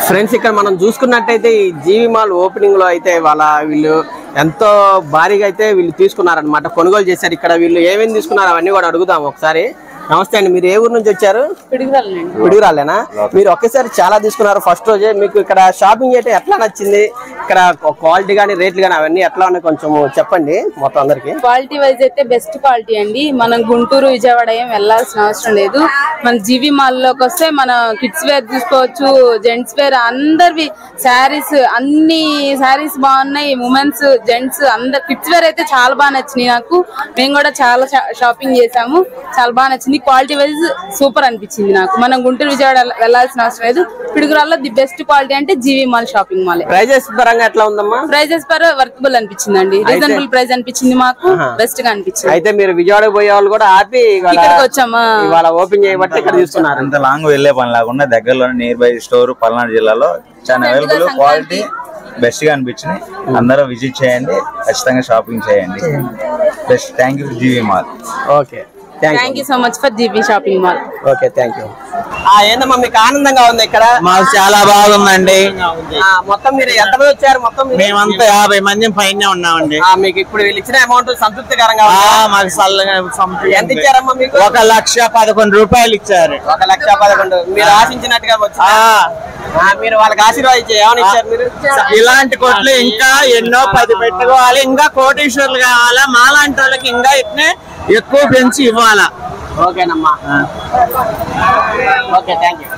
Friends ఇక్కడ మనం చూసుకున్నట్టయితే ఈ జీవి మాల్ ఓపెనింగ్ లో అయితే వీళ్ళు ఎంతో భారీగా అయితే వీళ్ళు తీసుకున్నారనమాట, కొనుగోలు చేశారు. ఇక్కడ వీళ్ళు ఏమేమి తీసుకున్నారు అవన్నీ కూడా అడుగుదాం ఒకసారి. నమస్తే అండి, మీరు ఏ ఊరు నుంచి వచ్చారు? పిడుగురాలేనా? మీరు ఒకేసారి చాలా తీసుకున్నారు ఫస్ట్ రోజే. మీకు ఇక్కడ షాపింగ్ చేయటం ఎట్లా నచ్చింది? ఇక్కడ క్వాలిటీ గానీ రేట్లు గానీ అవన్నీ ఎట్లా ఉన్నాయి కొంచెం చెప్పండి మొత్తం అందరికి. క్వాలిటీ వైజ్ అయితే బెస్ట్ క్వాలిటీ అండి. మనం గుంటూరు విజయవాడ ఏం వెళ్లాల్సిన అవసరం లేదు. మన జీవి మాల్ లోకి వస్తే మన కిడ్స్ వేర్ తీసుకోవచ్చు, జెంట్స్ వేర్ అందరివి శారీస్, అన్ని శారీస్ బాగున్నాయి. ఉమెన్స్ జెంట్స్ అందరు కిడ్స్ వేర్ అయితే చాలా బాగా నచ్చినాయి నాకు. మేము కూడా చాలా షాపింగ్ చేసాము, చాలా బాగా నచ్చింది. క్వాలిటీ వైజ్ సూపర్ అనిపించింది నాకు. మనం గుంటూరు విజయవాడ వెళ్లాల్సిన అవసరం లేదు. పిడుగురాల్లో ది బెస్ట్ క్వాలిటీ అంటే జీవి మాల్ షాపింగ్ మాల్. ప్రైజెస్ పరంగా ఎట్లా ఉందమ్మా? ప్రైజెస్ వర్తబుల్ అనిపించింది అండి, రీజనబుల్ ప్రైస్ అనిపించింది మాకు, బెస్ట్ గా అనిపించింది. అయితే మీరు విజయవాడ పోయే వాళ్ళు కూడా ఆపి ఇక్కడికి వచ్చాము, ఇవాళ ఓపెన్ చేయబట్టి ఇక్కడ తీసుకున్నారు. అంత లాంగ్ వెళ్లే పని లేకుండా దగ్గరలోనే నియర్ బై స్టోర్ పల్నాడు జిల్లాలో చాలా అవైలబుల్, క్వాలిటీ బెస్ట్ గా అనిపించింది. అందరూ విజిట్ చేయండి, ఖచ్చితంగా షాపింగ్ చేయండి. Best. Thank you GV mall. Okay, thank you so much for GV shopping mall. Okay, thank you. ఏందమ్మా మీకు ఆనందంగా ఉంది ఇక్కడ? మాకు చాలా బాగుందండి. మొత్తం మీరు ఎంతమంది వచ్చారు? మొత్తం మేమంతా 50 మంది పైన ఉన్నామండి. మీకు ఇప్పుడు వీళ్ళు ఇచ్చిన అమౌంట్ సంతృప్తికరంగా మాకు ఎంత ఇచ్చారమ్మా మీకు? 1,11,000 రూపాయలు ఇచ్చారు. 1,11,000 మీరు ఆశించినట్టుగా మీరు వాళ్ళకి ఆశీర్వాదించి ఏమని ఇచ్చారు మీరు? ఇలాంటి కోట్లు ఇంకా ఎన్నో 10 పెట్టుకోవాలి, ఇంకా కోటీశ్వర్లు కావాలా, మాలాంటి వాళ్ళకి ఇంకా ఇట్నే ఎక్కువ పెంచి ఇవ్వాలా. ఓకేనమ్మా, ఓకే, థ్యాంక్ యూ.